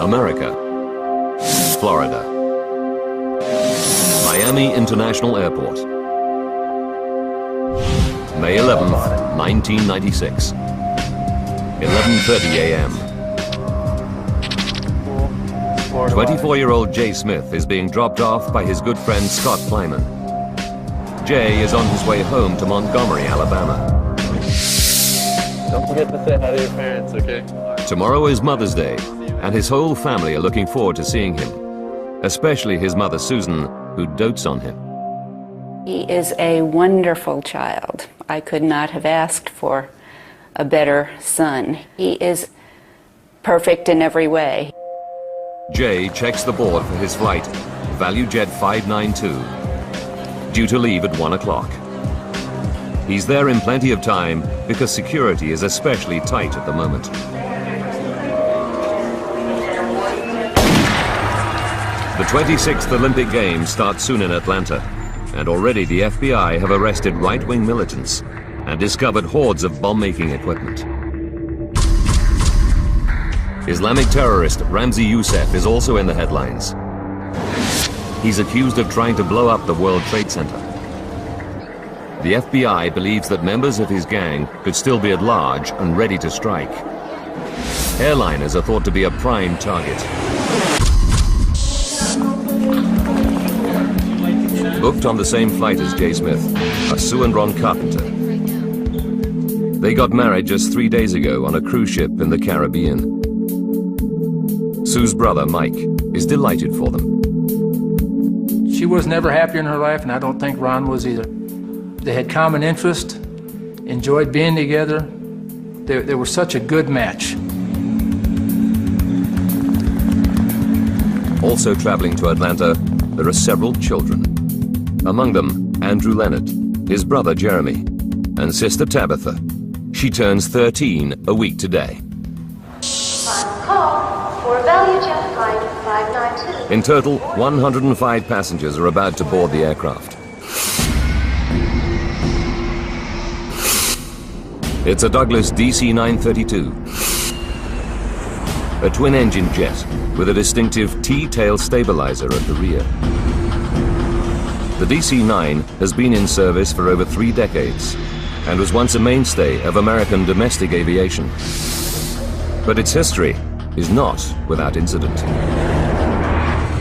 America, Florida. Miami International Airport. May 11th, 1996. 11:30 a.m. 24-year-old Jay Smith is being dropped off by his good friend Scott Plyman. Jay is on his way home to Montgomery, Alabama. Don't forget to say hi to your parents, okay? Tomorrow is Mother's Day, and his whole family are looking forward to seeing him, especially his mother Susan, who dotes on him. He is a wonderful child. I could not have asked for a better son. He is perfect in every way. Jay checks the board for his flight, ValueJet 592, due to leave at 1 o'clock. He's there in plenty of time because security is especially tight at the moment. The 26th Olympic Games start soon in Atlanta, and already the FBI have arrested right-wing militants and discovered hordes of bomb-making equipment. Islamic terrorist Ramzi Youssef is also in the headlines. He's accused of trying to blow up the World Trade Center. The FBI believes that members of his gang could still be at large and ready to strike. Airliners are thought to be a prime target. Booked on the same flight as Jay Smith are Sue and Ron Carpenter. They got married just 3 days ago on a cruise ship in the Caribbean. Sue's brother, Mike, is delighted for them. She was never happier in her life, and I don't think Ron was either. They had common interest, enjoyed being together. They were such a good match. Also traveling to Atlanta, there are several children. Among them, Andrew Leonard, his brother Jeremy, and sister Tabitha. She turns 13 a week today. Final call for ValueJet Flight 592. In total, 105 passengers are about to board the aircraft. It's a Douglas DC-932, a twin-engine jet with a distinctive T-tail stabilizer at the rear. The DC-9 has been in service for over 3 decades and was once a mainstay of American domestic aviation. But its history is not without incident.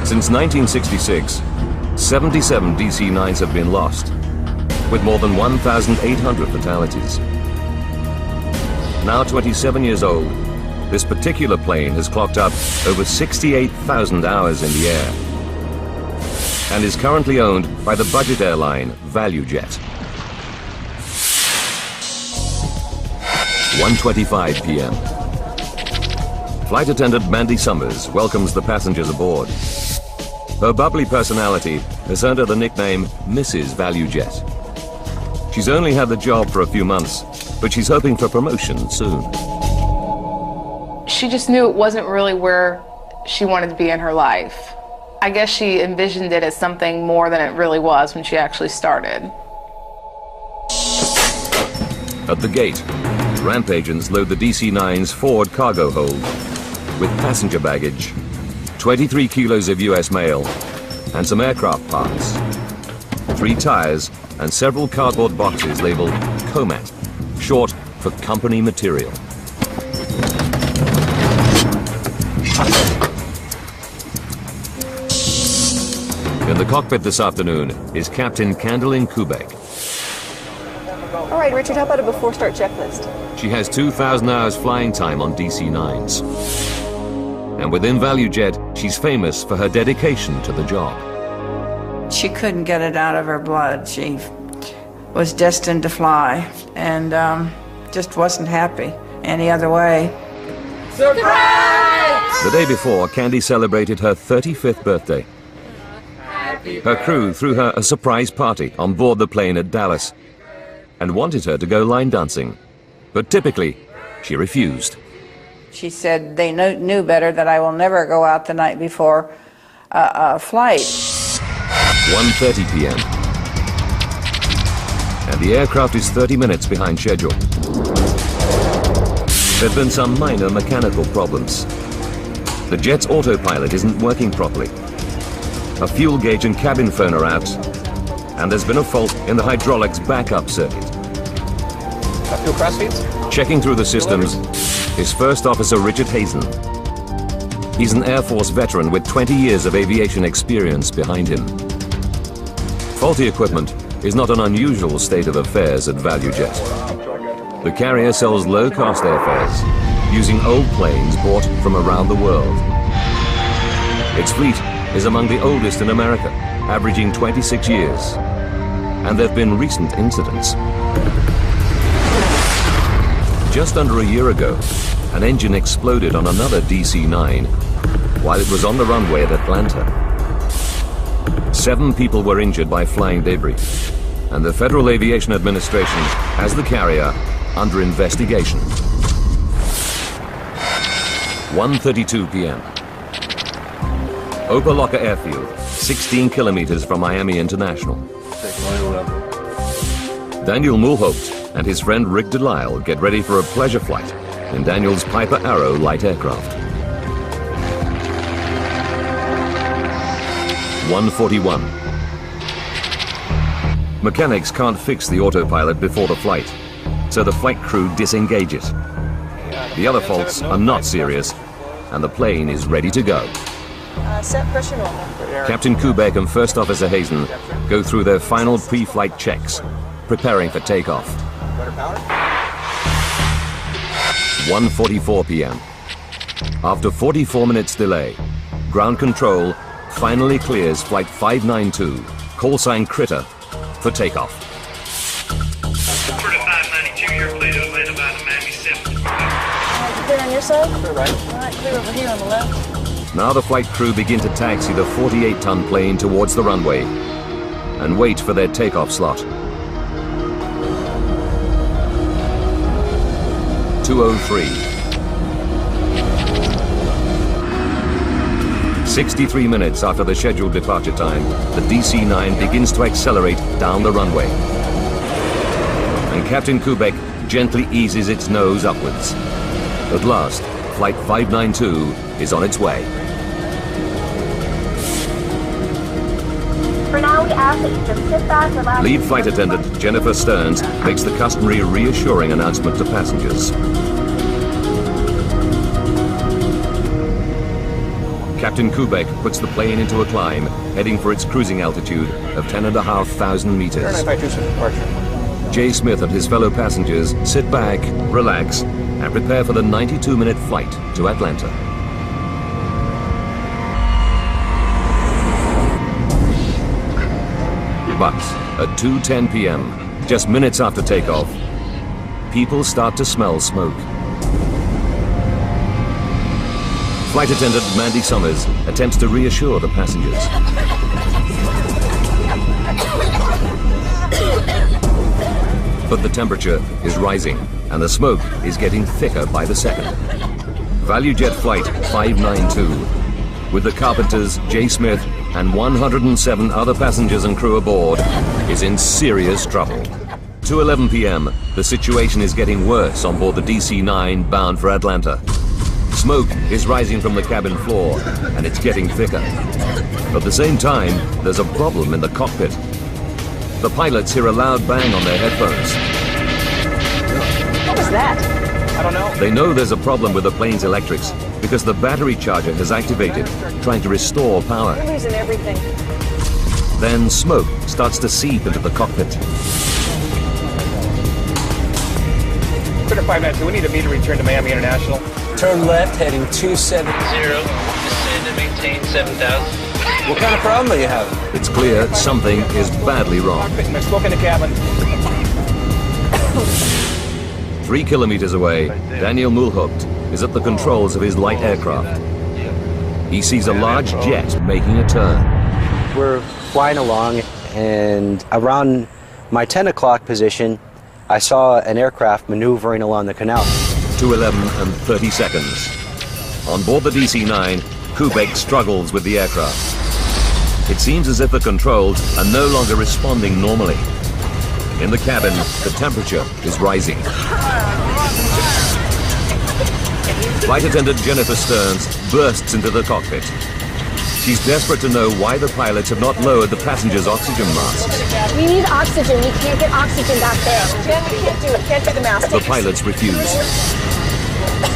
Since 1966, 77 DC-9s have been lost, with more than 1,800 fatalities. Now 27 years old, this particular plane has clocked up over 68,000 hours in the air and is currently owned by the budget airline ValueJet. 1:25 p.m. Flight attendant Mandy Summers welcomes the passengers aboard. Her bubbly personality has earned her the nickname Mrs. ValueJet. She's only had the job for a few months, but she's hoping for promotion soon. She just knew it wasn't really where she wanted to be in her life. I guess she envisioned it as something more than it really was when she actually started. At the gate, ramp agents load the DC-9's forward cargo hold with passenger baggage, 23 kilos of US mail, and some aircraft parts, 3 tires, and several cardboard boxes labeled COMAT, short for company material. In the cockpit this afternoon is Captain Candlin Kubek. All right, Richard, how about a before-start checklist? She has 2,000 hours flying time on DC-9s. And within ValueJet, she's famous for her dedication to the job. She couldn't get it out of her blood. She was destined to fly and just wasn't happy any other way. Surprise! The day before, Candy celebrated her 35th birthday. Her crew threw her a surprise party on board the plane at Dallas and wanted her to go line dancing. But typically, she refused. She said they knew better, that I will never go out the night before a flight. 1:30 p.m. And the aircraft is 30 minutes behind schedule. There have been some minor mechanical problems. The jet's autopilot isn't working properly. A fuel gauge and cabin phone are out, and there's been a fault in the hydraulics backup circuit. Fuel cross feeds? Checking through the systems is First Officer Richard Hazen. He's an Air Force veteran with 20 years of aviation experience behind him. Faulty equipment is not an unusual state of affairs at ValueJet. The carrier sells low-cost airfares using old planes bought from around the world. Its fleet is among the oldest in America, averaging 26 years. And there have been recent incidents. Just under a year ago, an engine exploded on another DC-9 while it was on the runway at Atlanta. 7 people were injured by flying debris, and the Federal Aviation Administration has the carrier under investigation. 1:32 p.m. Opa-locka Airfield, 16 kilometers from Miami International. Daniel Mulhaupt and his friend Rick Delisle get ready for a pleasure flight in Daniel's Piper Arrow light aircraft. 1:41. Mechanics can't fix the autopilot before the flight, so the flight crew disengage it. The other faults are not serious, and the plane is ready to go. Set pressure normal. Captain Kubek and First Officer Hazen go through their final pre-flight checks, preparing for takeoff. 1:44 p.m. After 44 minutes delay, ground control finally clears Flight 592, call sign Critter, for takeoff. For the 592, you're clear to Atlanta by the Miami 7. Clear on your side? Clear right. All right, clear over here on the left. Now the flight crew begin to taxi the 48-ton plane towards the runway and wait for their takeoff slot. 2:03. 63 minutes after the scheduled departure time, the DC-9 begins to accelerate down the runway. And Captain Kubek gently eases its nose upwards. At last, Flight 592 is on its way. For now, we ask that you just sit back, relax. Lead flight attendant Jennifer Stearns makes the customary reassuring announcement to passengers. Captain Kubek puts the plane into a climb, heading for its cruising altitude of 10,500 meters. Jay Smith and his fellow passengers sit back, relax, and prepare for the 92-minute flight to Atlanta. But at 2:10 p.m., just minutes after takeoff, people start to smell smoke. Flight attendant Mandy Summers attempts to reassure the passengers. But the temperature is rising, and the smoke is getting thicker by the second. ValueJet Flight 592, with the carpenters, Jay Smith, and 107 other passengers and crew aboard, is in serious trouble. 2:11 p.m., the situation is getting worse on board the DC-9 bound for Atlanta. Smoke is rising from the cabin floor, and it's getting thicker. At the same time, there's a problem in the cockpit. The pilots hear a loud bang on their headphones. What was that? I don't know. They know there's a problem with the plane's electrics because the battery charger has activated, trying to restore power. We're losing everything. Then smoke starts to seep into the cockpit. Critter 592, we need a meter return to Miami International. Turn left, heading 270. Descend and maintain 7,000. What kind of problem are you having? It's clear something is badly wrong. Cockpit, there's smoke in the cabin. 3 kilometers away, Daniel Mulhaupt is at the controls of his light aircraft. He sees a large jet making a turn. We're flying along, and around my 10 o'clock position, I saw an aircraft maneuvering along the canal. 2:11 and 30 seconds. On board the DC-9, Kubek struggles with the aircraft. It seems as if the controls are no longer responding normally. In the cabin, the temperature is rising. Flight attendant Jennifer Stearns bursts into the cockpit. She's desperate to know why the pilots have not lowered the passengers' oxygen masks. We need oxygen. We can't get oxygen back there. Jen, we can't do it. Can't do the mask. The pilots refuse.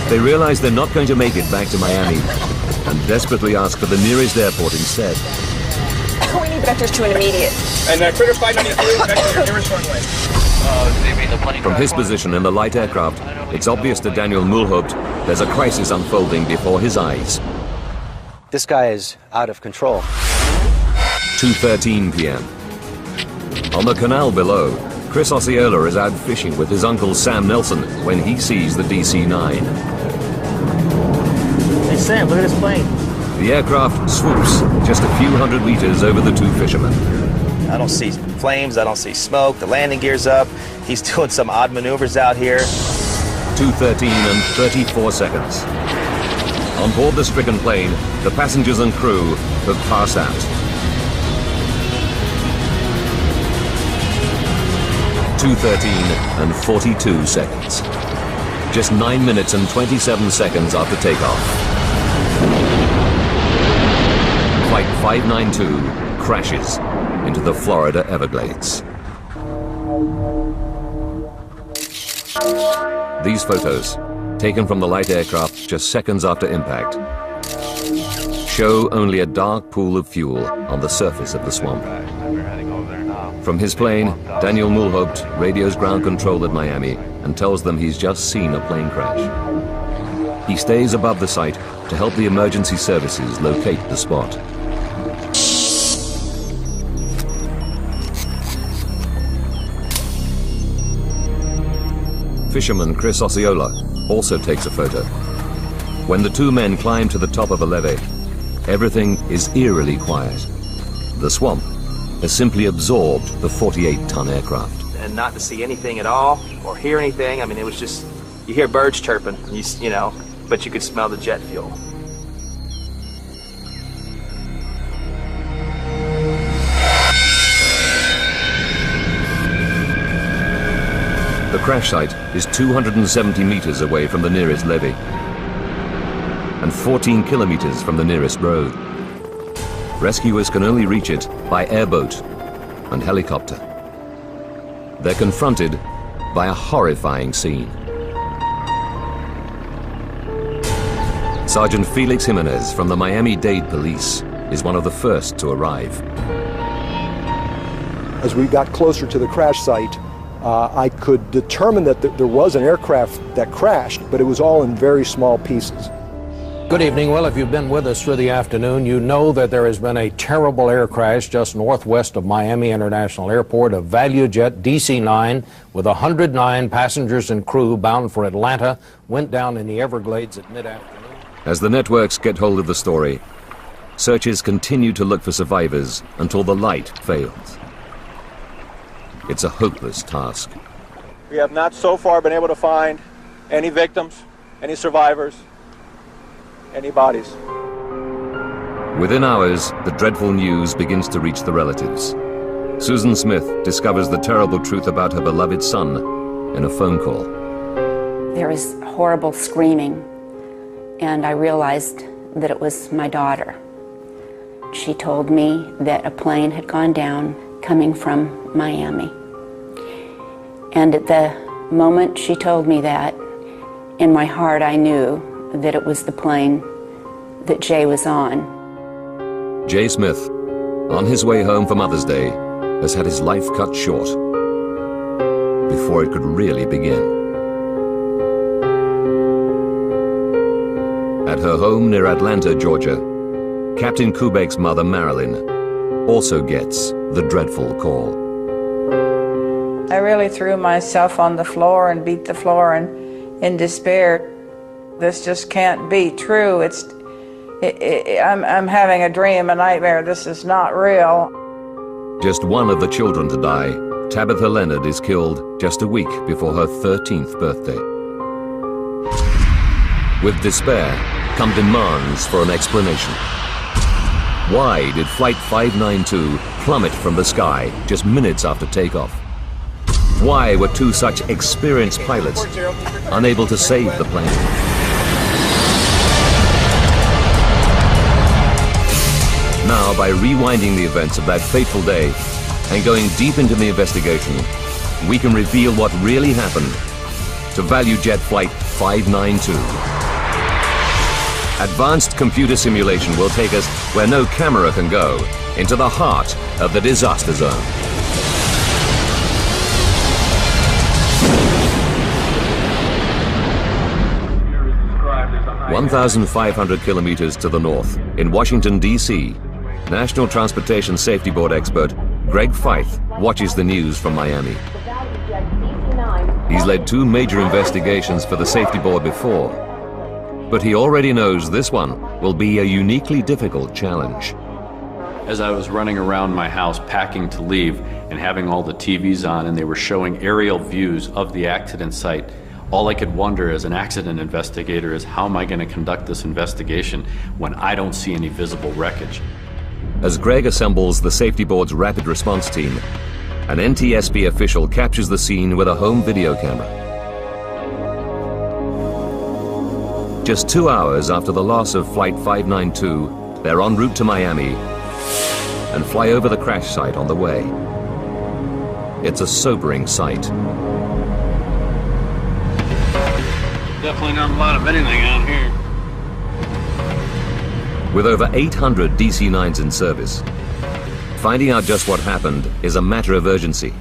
They realize they're not going to make it back to Miami and desperately ask for the nearest airport instead. We need vectors to an immediate. And Critter 592, back to your nearest runway. From his position in the light aircraft, it's obvious to Daniel Mulhaupt there's a crisis unfolding before his eyes. This guy is out of control. 2:13 p.m. On the canal below, Chris Osceola is out fishing with his uncle Sam Nelson when he sees the DC-9. Hey Sam, look at this plane. The aircraft swoops just a few hundred meters over the two fishermen. I don't see flames, I don't see smoke, the landing gear's up. He's doing some odd maneuvers out here. 2:13 and 34 seconds. On board the stricken plane, the passengers and crew have passed out. 2:13 and 42 seconds. Just 9 minutes and 27 seconds after takeoff. Flight 592 crashes into the Florida Everglades. These photos, taken from the light aircraft just seconds after impact, show only a dark pool of fuel on the surface of the swamp. From his plane, Daniel Mulhaupt radios ground control at Miami and tells them he's just seen a plane crash. He stays above the site to help the emergency services locate the spot. Fisherman Chris Osceola also takes a photo. When the two men climb to the top of a levee, everything is eerily quiet. The swamp has simply absorbed the 48-ton aircraft. And not to see anything at all or hear anything. I mean, it was just, you hear birds chirping, you know, but you could smell the jet fuel. The crash site is 270 meters away from the nearest levee and 14 kilometers from the nearest road. Rescuers can only reach it by airboat and helicopter. They're confronted by a horrifying scene. Sergeant Felix Jimenez from the Miami-Dade Police is one of the first to arrive. As we got closer to the crash site, I could determine that there was an aircraft that crashed, but it was all in very small pieces. Good evening. Well, if you've been with us through the afternoon, you know that there has been a terrible air crash just northwest of Miami International Airport. A ValueJet DC-9 with 109 passengers and crew bound for Atlanta went down in the Everglades at mid-afternoon. As the networks get hold of the story, searchers continue to look for survivors until the light fails. It's a hopeless task. We have not so far been able to find any victims, any survivors, any bodies. Within hours, the dreadful news begins to reach the relatives. Susan Smith discovers the terrible truth about her beloved son in a phone call. There was horrible screaming, and I realized that it was my daughter. She told me that a plane had gone down coming from Miami. And at the moment she told me that, in my heart I knew that it was the plane that Jay was on. Jay Smith, on his way home for Mother's Day, has had his life cut short before it could really begin. At her home near Atlanta, Georgia, Captain Kubek's mother, Marilyn, also gets the dreadful call. I really threw myself on the floor and beat the floor in despair. This just can't be true. I'm having a dream, a nightmare. This is not real. Just one of the children to die, Tabitha Leonard is killed just a week before her 13th birthday. With despair come demands for an explanation. Why did Flight 592 plummet from the sky just minutes after takeoff? Why were two such experienced pilots unable to save the plane? Now, by rewinding the events of that fateful day and going deep into the investigation, we can reveal what really happened to ValueJet Flight 592. Advanced computer simulation will take us where no camera can go, into the heart of the disaster zone. 1,500 kilometers to the north, in Washington, D.C., National Transportation Safety Board expert Greg Feith watches the news from Miami. He's led 2 major investigations for the Safety Board before, but he already knows this one will be a uniquely difficult challenge. As I was running around my house packing to leave and having all the TVs on and they were showing aerial views of the accident site, all I could wonder as an accident investigator is how am I going to conduct this investigation when I don't see any visible wreckage? As Greg assembles the Safety Board's rapid response team, an NTSB official captures the scene with a home video camera. Just 2 hours after the loss of Flight 592, they're en route to Miami and fly over the crash site on the way. It's a sobering sight. Definitely not a lot of anything out here. With over 800 DC-9s in service, finding out just what happened is a matter of urgency.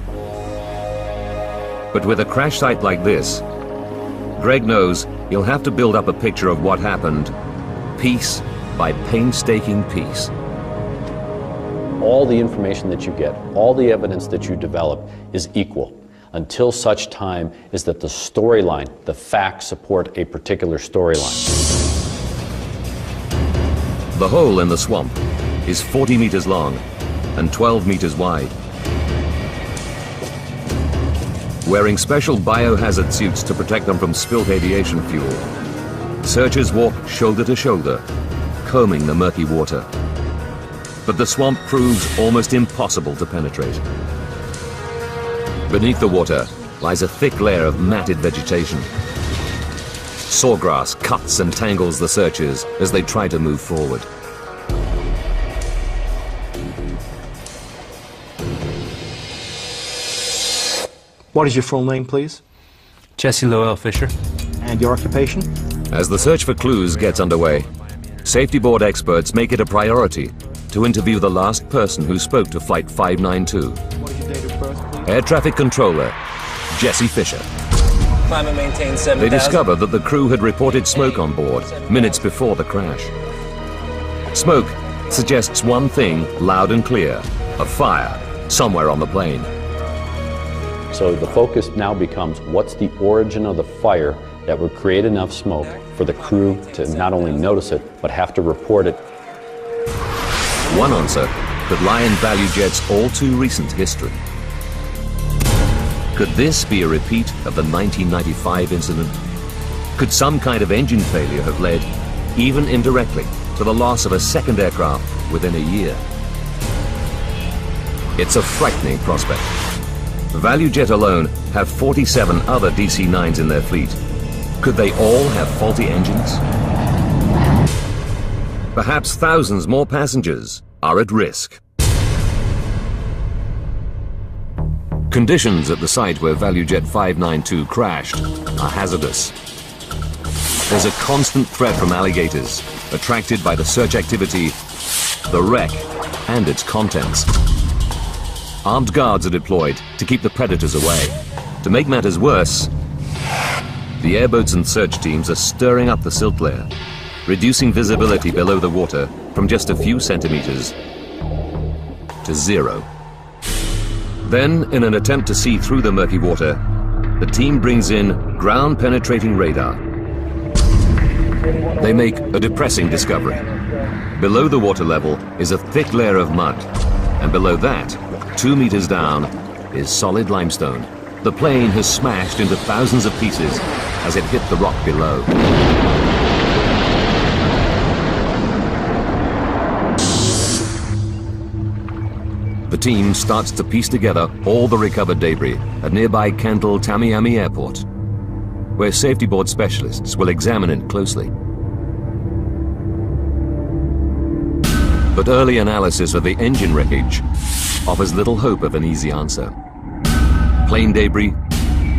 But with a crash site like this, Greg knows he'll have to build up a picture of what happened, piece by painstaking piece. All the information that you get, all the evidence that you develop is equal until such time is that the storyline, the facts support a particular storyline. The hole in the swamp is 40 meters long and 12 meters wide. Wearing special biohazard suits to protect them from spilt aviation fuel, searchers walk shoulder to shoulder, combing the murky water. But the swamp proves almost impossible to penetrate. Beneath the water lies a thick layer of matted vegetation. Sawgrass cuts and tangles the searchers as they try to move forward. What is your full name, please? Jesse Lowell Fisher. And your occupation? As the search for clues gets underway, Safety Board experts make it a priority to interview the last person who spoke to Flight 592. What is your date of birth, please? Air Traffic Controller Jesse Fisher. Climb and maintain 7,000. They discover that the crew had reported smoke on board minutes before the crash. Smoke suggests one thing loud and clear: a fire somewhere on the plane. So the focus now becomes what's the origin of the fire that would create enough smoke for the crew to not only notice it, but have to report it. One answer could lie in ValueJet's all-too recent history. Could this be a repeat of the 1995 incident? Could some kind of engine failure have led, even indirectly, to the loss of a second aircraft within a year? It's a frightening prospect. ValueJet alone have 47 other DC-9s in their fleet. Could they all have faulty engines? Perhaps thousands more passengers are at risk. Conditions at the site where ValueJet 592 crashed are hazardous. There's a constant threat from alligators, attracted by the search activity, the wreck, and its contents. Armed guards are deployed to keep the predators away. To make matters worse, the airboats and search teams are stirring up the silt layer, reducing visibility below the water from just a few centimeters to 0. Then, in an attempt to see through the murky water, the team brings in ground-penetrating radar. They make a depressing discovery. Below the water level is a thick layer of mud, and below that, 2 meters down, is solid limestone. The plane has smashed into thousands of pieces as it hit the rock below. The team starts to piece together all the recovered debris at nearby Kendall Tamiami Airport, where Safety Board specialists will examine it closely. But early analysis of the engine wreckage offers little hope of an easy answer. Plane debris,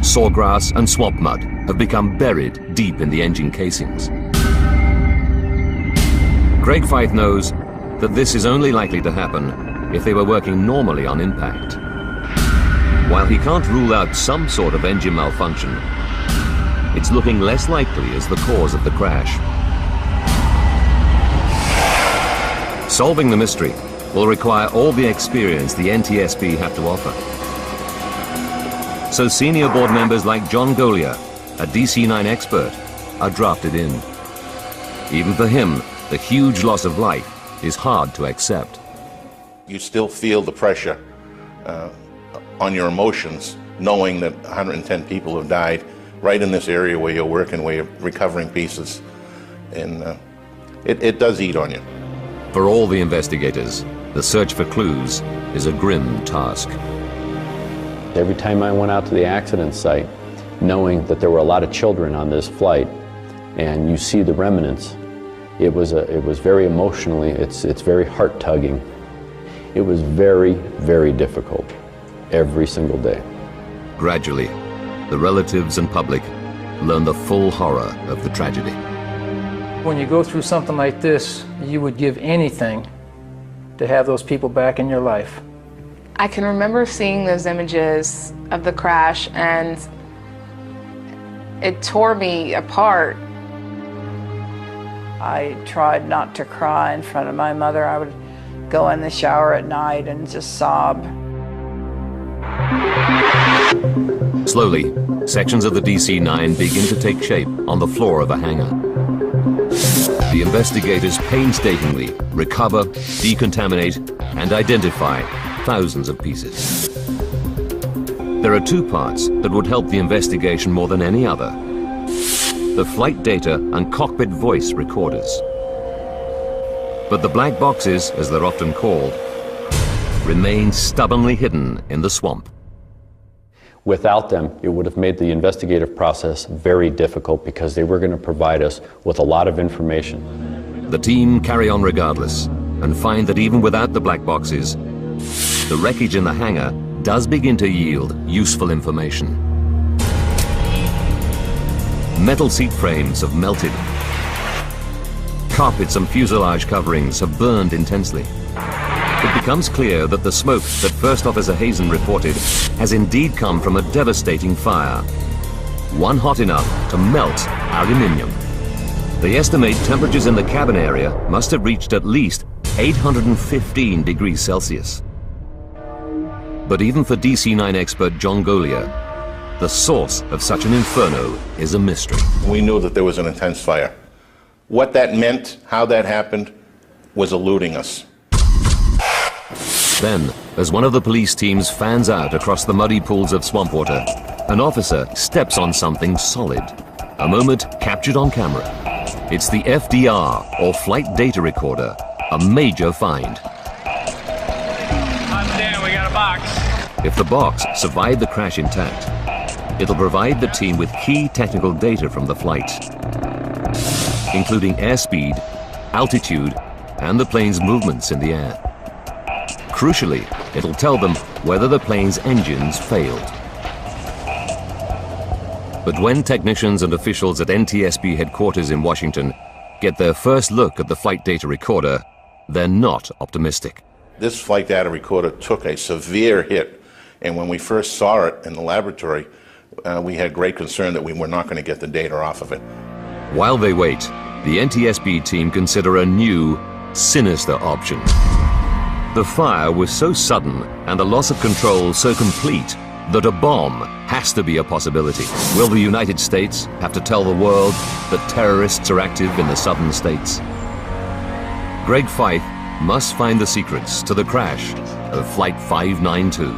sawgrass and swamp mud have become buried deep in the engine casings. Greg Feith knows that this is only likely to happen if they were working normally on impact. While he can't rule out some sort of engine malfunction, it's looking less likely as the cause of the crash. Solving the mystery will require all the experience the NTSB have to offer. So senior board members like John Golia, a DC-9 expert, are drafted in. Even for him, the huge loss of life is hard to accept. You still feel the pressure on your emotions, knowing that 110 people have died right in this area where you're working, where you're recovering pieces. And it does eat on you. For all the investigators, the search for clues is a grim task. Every time I went out to the accident site, knowing that there were a lot of children on this flight, and you see the remnants, it was very emotionally, it's very heart-tugging. It was very, very difficult every single day. Gradually, the relatives and public learn the full horror of the tragedy. When you go through something like this, you would give anything to have those people back in your life. I can remember seeing those images of the crash, and it tore me apart. I tried not to cry in front of my mother. I would go in the shower at night and just sob. Slowly, sections of the DC-9 begin to take shape on the floor of a hangar. The investigators painstakingly recover, decontaminate, and identify thousands of pieces. There are two parts that would help the investigation more than any other: the flight data and cockpit voice recorders. But the black boxes, as they're often called, remain stubbornly hidden in the swamp. Without them, it would have made the investigative process very difficult because they were going to provide us with a lot of information. The team carry on regardless and find that even without the black boxes, the wreckage in the hangar does begin to yield useful information. Metal seat frames have melted. Carpets and fuselage coverings have burned intensely. It becomes clear that the smoke that First Officer Hazen reported has indeed come from a devastating fire, one hot enough to melt aluminium. They estimate temperatures in the cabin area must have reached at least 815 degrees Celsius. But even for DC-9 expert John Golia, the source of such an inferno is a mystery. We knew that there was an intense fire. What that meant, how that happened, was eluding us. Then, as one of the police teams fans out across the muddy pools of swamp water, an officer steps on something solid. A moment captured on camera. It's the FDR, or Flight Data Recorder, a major find. I'm Dan, we got a box. If the box survived the crash intact, it'll provide the team with key technical data from the flight, including airspeed, altitude, and the plane's movements in the air. Crucially, it'll tell them whether the plane's engines failed. But when technicians and officials at NTSB headquarters in Washington get their first look at the flight data recorder, they're not optimistic. This flight data recorder took a severe hit, and when we first saw it in the laboratory, we had great concern that we were not going to get the data off of it. While they wait, the NTSB team consider a new, sinister option. The fire was so sudden and the loss of control so complete that a bomb has to be a possibility. Will the United States have to tell the world that terrorists are active in the southern states? Greg Feith must find the secrets to the crash of Flight 592.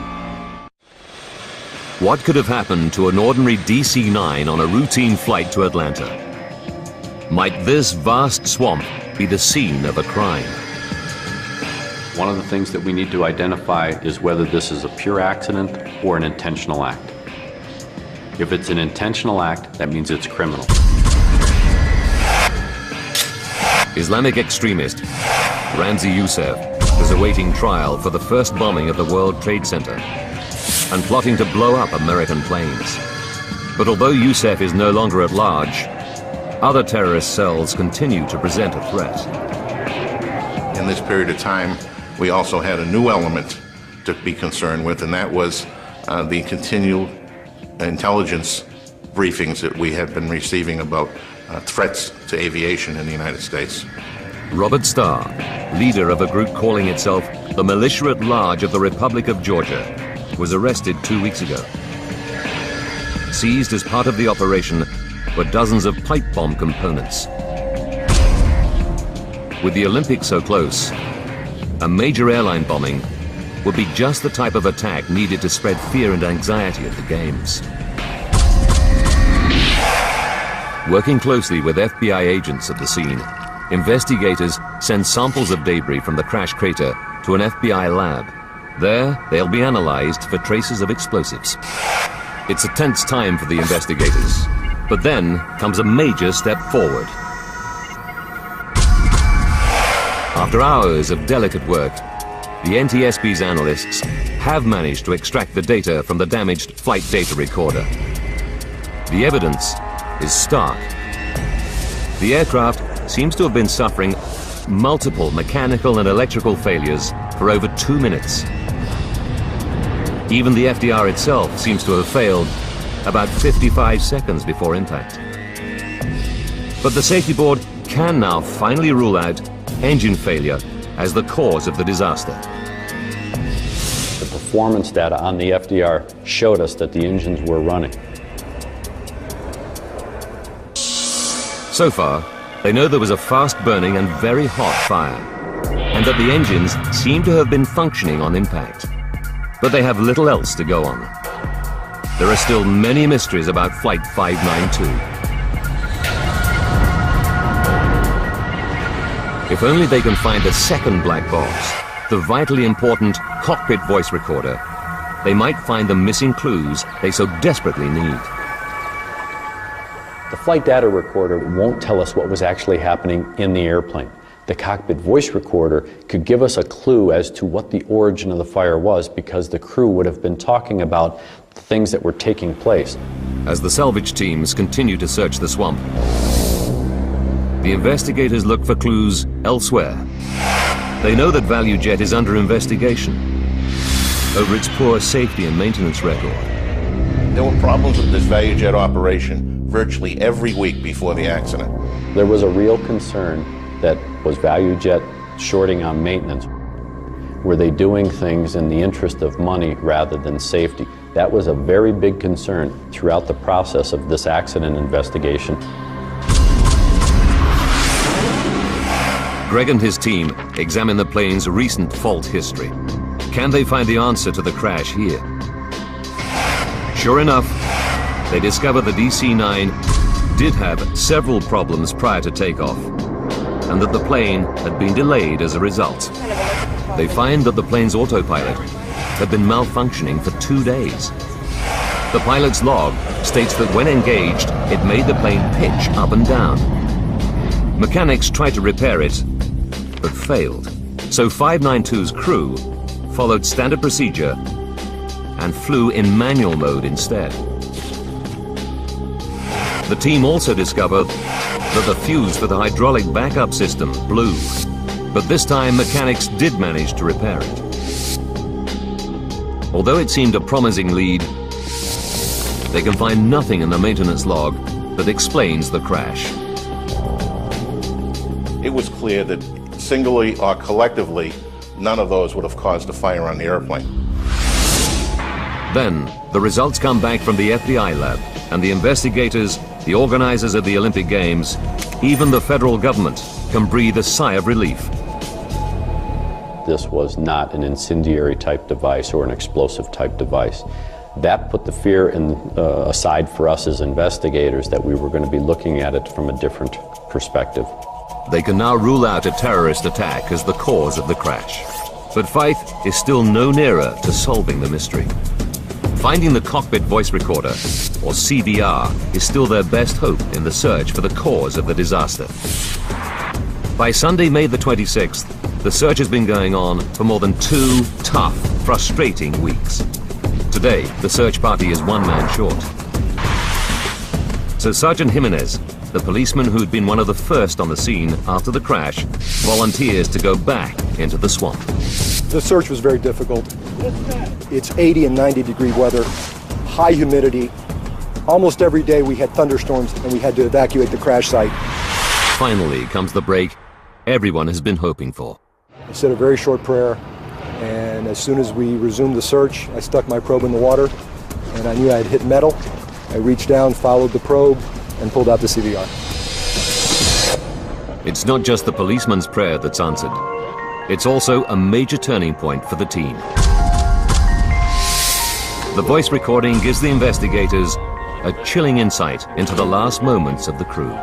What could have happened to an ordinary DC-9 on a routine flight to Atlanta? Might this vast swamp be the scene of a crime? One of the things that we need to identify is whether this is a pure accident or an intentional act. If it's an intentional act, that means it's criminal. Islamic extremist Ramzi Youssef is awaiting trial for the first bombing of the World Trade Center and plotting to blow up American planes. But although Youssef is no longer at large, other terrorist cells continue to present a threat. In this period of time, we also had a new element to be concerned with, and that was the continual intelligence briefings that we had been receiving about threats to aviation in the United States. Robert Starr, leader of a group calling itself the Militia at Large of the Republic of Georgia, was arrested 2 weeks ago. Seized as part of the operation were dozens of pipe bomb components. With the Olympics so close, a major airline bombing would be just the type of attack needed to spread fear and anxiety at the Games. Working closely with FBI agents at the scene, investigators send samples of debris from the crash crater to an FBI lab. There, they'll be analyzed for traces of explosives. It's a tense time for the investigators, but then comes a major step forward. After hours of delicate work, the NTSB's analysts have managed to extract the data from the damaged flight data recorder. The evidence is stark. The aircraft seems to have been suffering multiple mechanical and electrical failures for over 2 minutes. Even the FDR itself seems to have failed about 55 seconds before impact. But the safety board can now finally rule out engine failure as the cause of the disaster. The performance data on the FDR showed us that the engines were running. So far, they know there was a fast-burning and very hot fire, and that the engines seem to have been functioning on impact. But they have little else to go on. There are still many mysteries about Flight 592. If only they can find the second black box, the vitally important cockpit voice recorder, they might find the missing clues they so desperately need. The flight data recorder won't tell us what was actually happening in the airplane. The cockpit voice recorder could give us a clue as to what the origin of the fire was, because the crew would have been talking about the things that were taking place. As the salvage teams continue to search the swamp, the investigators look for clues elsewhere. They know that ValueJet is under investigation over its poor safety and maintenance record. There were problems with this ValueJet operation virtually every week before the accident. There was a real concern that was ValueJet shorting on maintenance. Were they doing things in the interest of money rather than safety? That was a very big concern throughout the process of this accident investigation. Greg and his team examine the plane's recent fault history. Can they find the answer to the crash here? Sure enough, they discover the DC-9 did have several problems prior to takeoff, and that the plane had been delayed as a result. They find that the plane's autopilot had been malfunctioning for 2 days. The pilot's log states that when engaged, it made the plane pitch up and down. Mechanics tried to repair it, but failed. So 592's crew followed standard procedure and flew in manual mode instead. The team also discovered that the fuse for the hydraulic backup system blew, but this time mechanics did manage to repair it. Although it seemed a promising lead, they can find nothing in the maintenance log that explains the crash. It was clear that singly or collectively, none of those would have caused a fire on the airplane. Then, the results come back from the FBI lab, and the investigators, the organizers of the Olympic Games, even the federal government can breathe a sigh of relief. This was not an incendiary type device or an explosive type device. That put the fear aside for us as investigators that we were going to be looking at it from a different perspective. They can now rule out a terrorist attack as the cause of the crash. But Faith is still no nearer to solving the mystery. Finding the cockpit voice recorder, or CVR, is still their best hope in the search for the cause of the disaster. By Sunday, May the 26th, The search has been going on for more than 2 tough, frustrating weeks. Today, the search party is 1 man short. So Sergeant Jimenez, the policeman who'd been one of the first on the scene after the crash, volunteers to go back into the swamp. The search was very difficult. It's 80 and 90 degree weather, high humidity. Almost every day we had thunderstorms and we had to evacuate the crash site. Finally comes the break everyone has been hoping for. I said a very short prayer, and as soon as we resumed the search, I stuck my probe in the water, and I knew I had hit metal. I reached down, followed the probe, and pulled out the CVR. It's not just the policeman's prayer that's answered. It's also a major turning point for the team. The voice recording gives the investigators a chilling insight into the last moments of the crew.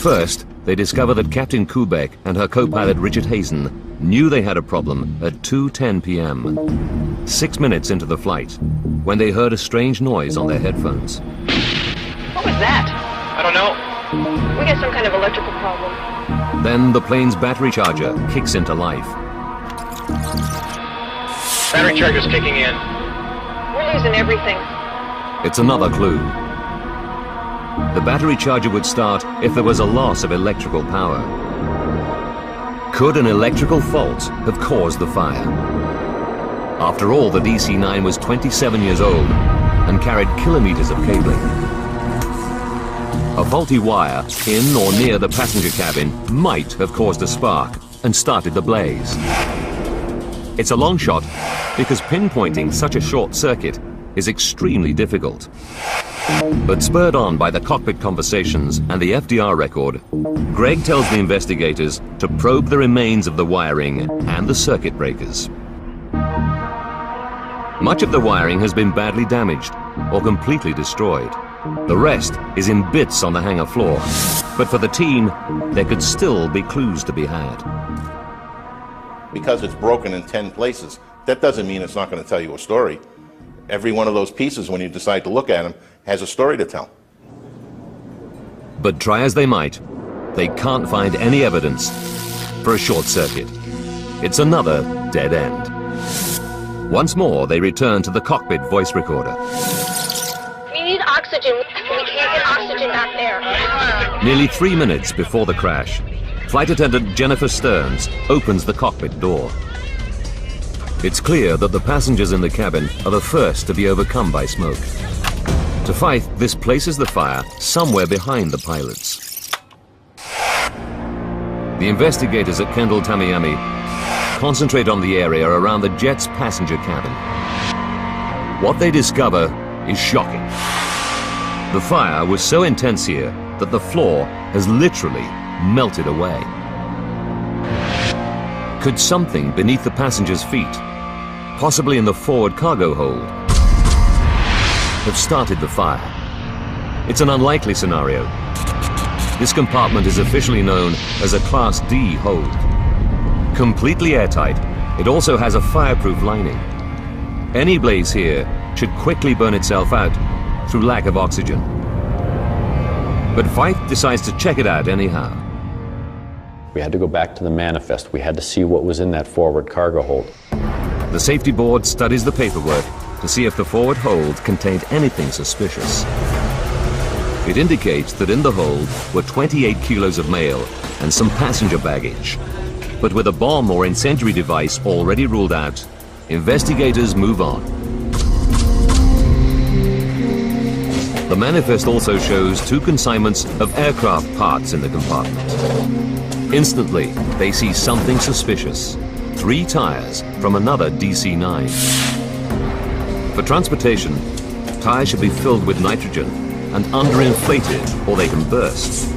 First, they discover that Captain Kubek and her co-pilot Richard Hazen knew they had a problem at 2:10 p.m., 6 minutes into the flight, when they heard a strange noise on their headphones. What was that? I don't know. We got some kind of electrical problem. Then the plane's battery charger kicks into life. Battery charger's kicking in. We're losing everything. It's another clue. The battery charger would start if there was a loss of electrical power. Could an electrical fault have caused the fire? After all, the DC-9 was 27 years old and carried kilometers of cabling. A faulty wire in or near the passenger cabin might have caused a spark and started the blaze. It's a long shot because pinpointing such a short circuit is extremely difficult. But spurred on by the cockpit conversations and the FDR record, Greg tells the investigators to probe the remains of the wiring and the circuit breakers. Much of the wiring has been badly damaged or completely destroyed. The rest is in bits on the hangar floor. But for the team, there could still be clues to be had. Because it's broken in 10 places, that doesn't mean it's not going to tell you a story. Every one of those pieces, when you decide to look at them, has a story to tell. But try as they might, they can't find any evidence for a short circuit. It's another dead end. Once more, they return to the cockpit voice recorder. We need oxygen. We can't get oxygen back there. Nearly 3 minutes before the crash, Flight Attendant Jennifer Stearns opens the cockpit door. It's clear that the passengers in the cabin are the first to be overcome by smoke. To Fife, this places the fire somewhere behind the pilots. The investigators at Kendall Tamiami concentrate on the area around the jet's passenger cabin. What they discover is shocking. The fire was so intense here that the floor has literally melted away. Could something beneath the passengers' feet, possibly in the forward cargo hold, have started the fire? It's an unlikely scenario. This compartment is officially known as a Class D hold. Completely airtight, it also has a fireproof lining. Any blaze here should quickly burn itself out through lack of oxygen. But Fife decides to check it out anyhow. We had to go back to the manifest. We had to see what was in that forward cargo hold. The safety board studies the paperwork to see if the forward hold contained anything suspicious. It indicates that in the hold were 28 kilos of mail and some passenger baggage. But with a bomb or incendiary device already ruled out, investigators move on. The manifest also shows 2 consignments of aircraft parts in the compartment. Instantly, they see something suspicious. 3 tires from another DC-9. For transportation, tires should be filled with nitrogen and underinflated or they can burst.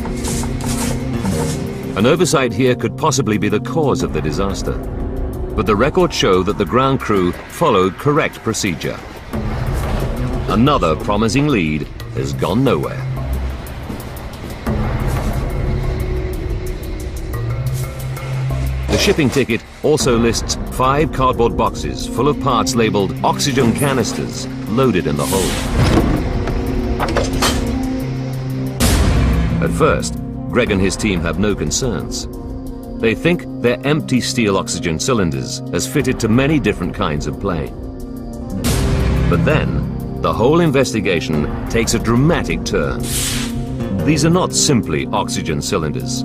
An oversight here could possibly be the cause of the disaster. But the records show that the ground crew followed correct procedure. Another promising lead has gone nowhere. The shipping ticket also lists 5 cardboard boxes full of parts labeled oxygen canisters loaded in the hold. At first, Greg and his team have no concerns. They think they're empty steel oxygen cylinders as fitted to many different kinds of plane. But then, the whole investigation takes a dramatic turn. These are not simply oxygen cylinders.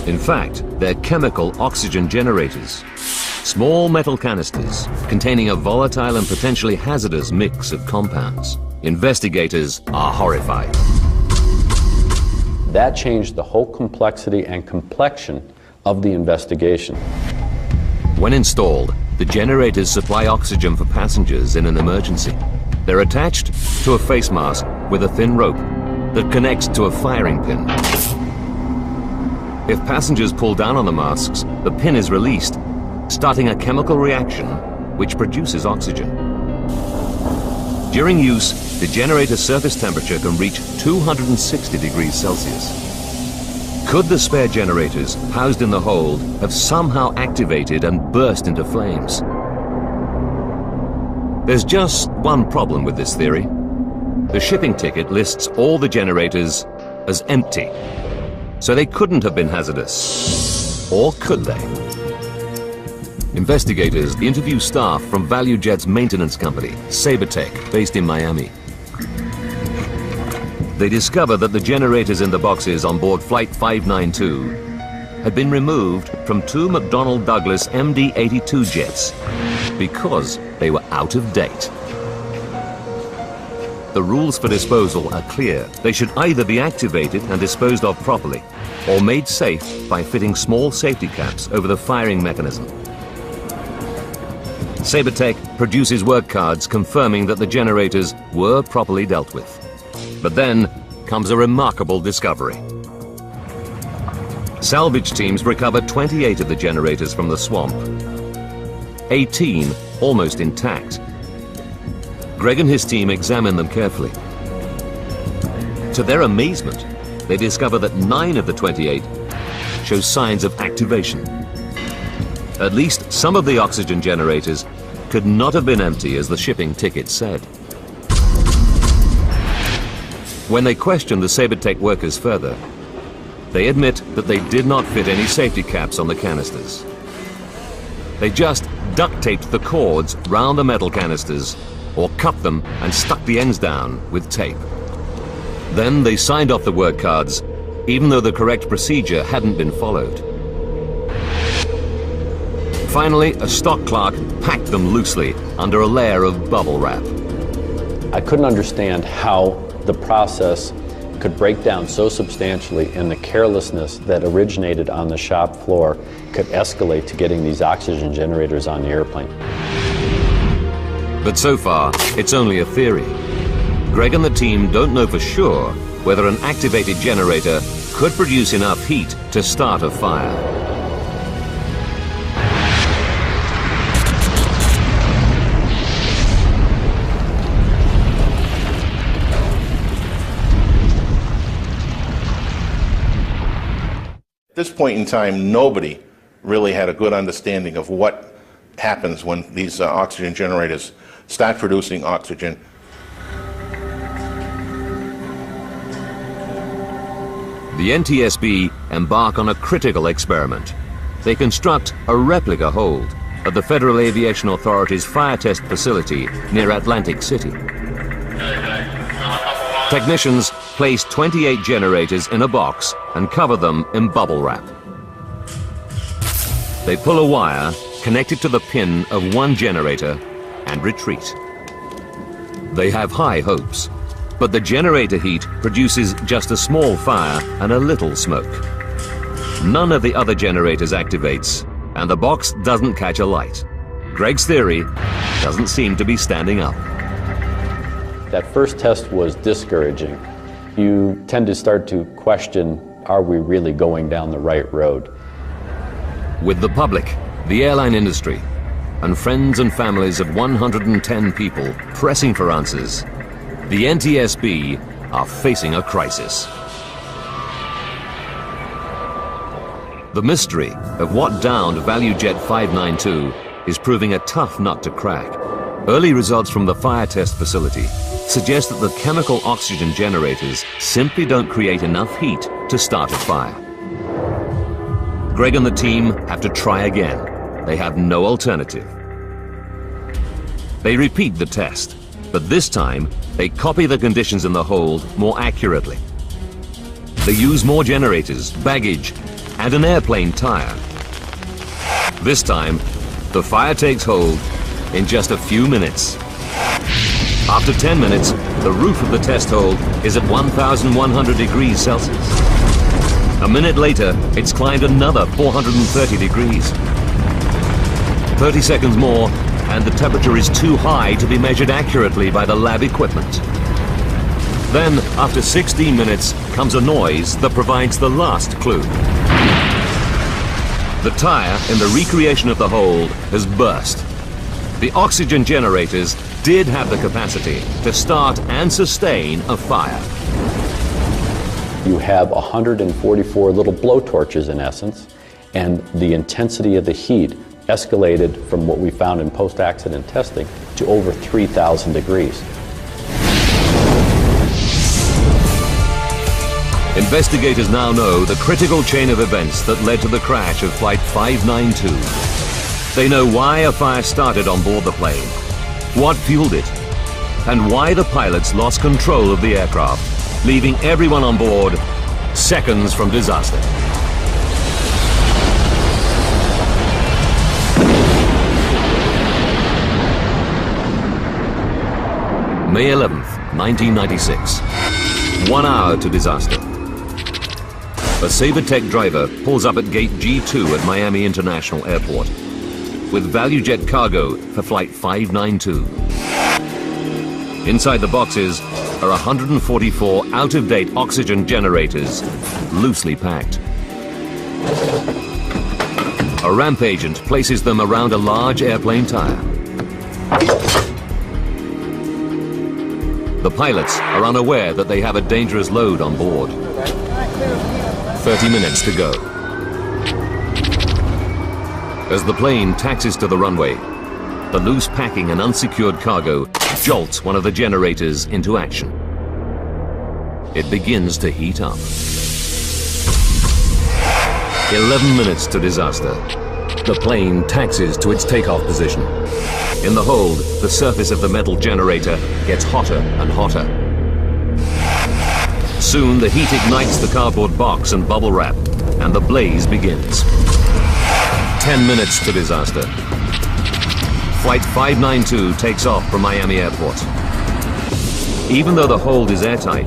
In fact, they're chemical oxygen generators. Small metal canisters containing a volatile and potentially hazardous mix of compounds. Investigators are horrified. That changed the whole complexity and complexion of the investigation. When installed, the generators supply oxygen for passengers in an emergency. They're attached to a face mask with a thin rope that connects to a firing pin. If passengers pull down on the masks, the pin is released, starting a chemical reaction which produces oxygen. During use, the generator's surface temperature can reach 260 degrees Celsius. Could the spare generators housed in the hold have somehow activated and burst into flames? There's just one problem with this theory. The shipping ticket lists all the generators as empty, so they couldn't have been hazardous. Or could they? Investigators interview staff from ValueJet's maintenance company, Sabertech, based in Miami. They discover that the generators in the boxes on board Flight 592 had been removed from 2 McDonnell Douglas MD-82 jets because they were out of date. The rules for disposal are clear. They should either be activated and disposed of properly, or made safe by fitting small safety caps over the firing mechanism. Sabertech produces work cards confirming that the generators were properly dealt with. But then comes a remarkable discovery. Salvage teams recover 28 of the generators from the swamp, 18 almost intact. Greg and his team examine them carefully. To their amazement, they discover that 9 of the 28 show signs of activation. At least some of the oxygen generators could not have been empty as the shipping ticket said. When they question the Sabertech workers further, they admit that they did not fit any safety caps on the canisters. They just duct taped the cords round the metal canisters or cut them and stuck the ends down with tape. Then they signed off the work cards, even though the correct procedure hadn't been followed. Finally, a stock clerk packed them loosely under a layer of bubble wrap. I couldn't understand how the process could break down so substantially, and the carelessness that originated on the shop floor could escalate to getting these oxygen generators on the airplane. But so far, it's only a theory. Greg and the team don't know for sure whether an activated generator could produce enough heat to start a fire. At this point in time, nobody really had a good understanding of what happens when these oxygen generators start producing oxygen. The NTSB embark on a critical experiment. They construct a replica hold at the Federal Aviation Authority's fire test facility near Atlantic City. Technicians place 28 generators in a box and cover them in bubble wrap. They pull a wire connected to the pin of one generator and retreat. They have high hopes, but the generator heat produces just a small fire and a little smoke. None of the other generators activates, and the box doesn't catch a light. Greg's theory doesn't seem to be standing up. That first test was discouraging. You tend to start to question, are we really going down the right road? With the public, the airline industry, and friends and families of 110 people pressing for answers, the NTSB are facing a crisis. The mystery of what downed ValueJet 592 is proving a tough nut to crack. Early results from the fire test facility suggest that the chemical oxygen generators simply don't create enough heat to start a fire. Greg and the team have to try again. They have no alternative. They repeat the test, but this time they copy the conditions in the hold more accurately. They use more generators, baggage, and an airplane tire. This time, the fire takes hold in just a few minutes. After 10 minutes, the roof of the test hold is at 1,100 degrees Celsius. A minute later, it's climbed another 430 degrees. 30 seconds more, and the temperature is too high to be measured accurately by the lab equipment. Then, after 16 minutes, comes a noise that provides the last clue. The tire in the recreation of the hold has burst. The oxygen generators did have the capacity to start and sustain a fire. You have 144 little blowtorches in essence, and the intensity of the heat escalated from what we found in post-accident testing to over 3,000 degrees. Investigators now know the critical chain of events that led to the crash of Flight 592. They know why a fire started on board the plane, what fueled it, and why the pilots lost control of the aircraft, leaving everyone on board seconds from disaster. May 11th, 1996. 1 hour to disaster. A Sabertech driver pulls up at gate G2 at Miami International Airport with ValueJet cargo for Flight 592. Inside the boxes are 144 out-of-date oxygen generators, loosely packed. A ramp agent places them around a large airplane tire. The pilots are unaware that they have a dangerous load on board. 30 minutes to go. As the plane taxis to the runway, the loose packing and unsecured cargo jolts one of the generators into action. It begins to heat up. 11 minutes to disaster. The plane taxis to its takeoff position. In the hold, the surface of the metal generator gets hotter and hotter. Soon, the heat ignites the cardboard box and bubble wrap, and the blaze begins. 10 minutes to disaster. Flight 592 takes off from Miami Airport. Even though the hold is airtight,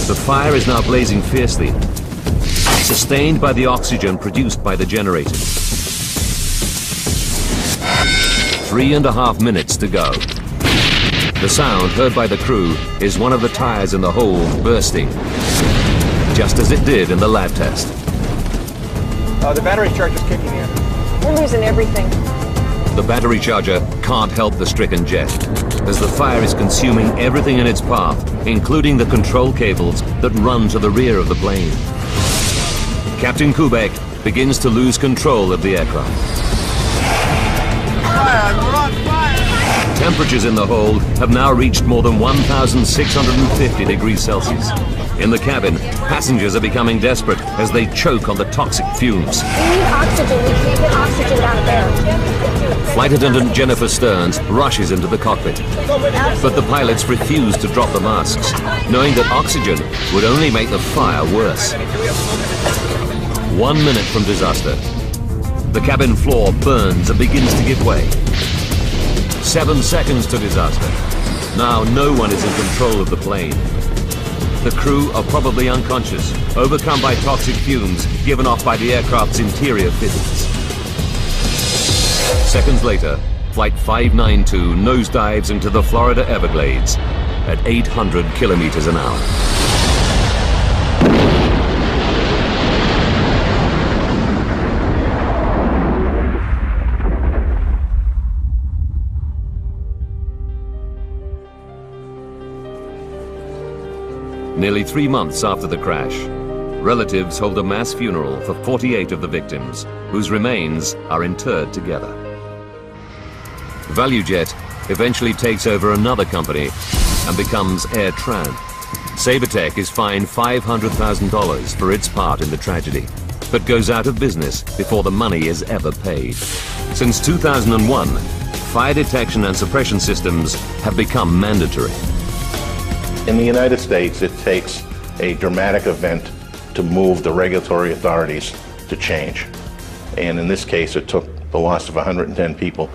the fire is now blazing fiercely, sustained by the oxygen produced by the generators. 3.5 minutes to go. The sound heard by the crew is one of the tires in the hold bursting, just as it did in the lab test. The battery charge is kicking in. We're losing everything. The battery charger can't help the stricken jet, as the fire is consuming everything in its path, including the control cables that run to the rear of the plane. Captain Kubek begins to lose control of the aircraft. Temperatures in the hold have now reached more than 1,650 degrees Celsius. In the cabin, passengers are becoming desperate as they choke on the toxic fumes. We need oxygen. We can't get oxygen out there. Flight attendant Jennifer Stearns rushes into the cockpit, but the pilots refuse to drop the masks, knowing that oxygen would only make the fire worse. 1 minute from disaster. The cabin floor burns and begins to give way. 7 seconds to disaster. Now no one is in control of the plane. The crew are probably unconscious, overcome by toxic fumes given off by the aircraft's interior fittings. Seconds later, Flight 592 nosedives into the Florida Everglades at 800 kilometers an hour. Nearly 3 months after the crash, relatives hold a mass funeral for 48 of the victims, whose remains are interred together. ValueJet eventually takes over another company and becomes Air Tran. Sabertech is fined $500,000 for its part in the tragedy, but goes out of business before the money is ever paid. Since 2001, fire detection and suppression systems have become mandatory. In the United States, it takes a dramatic event to move the regulatory authorities to change. And in this case, it took the loss of 110 people.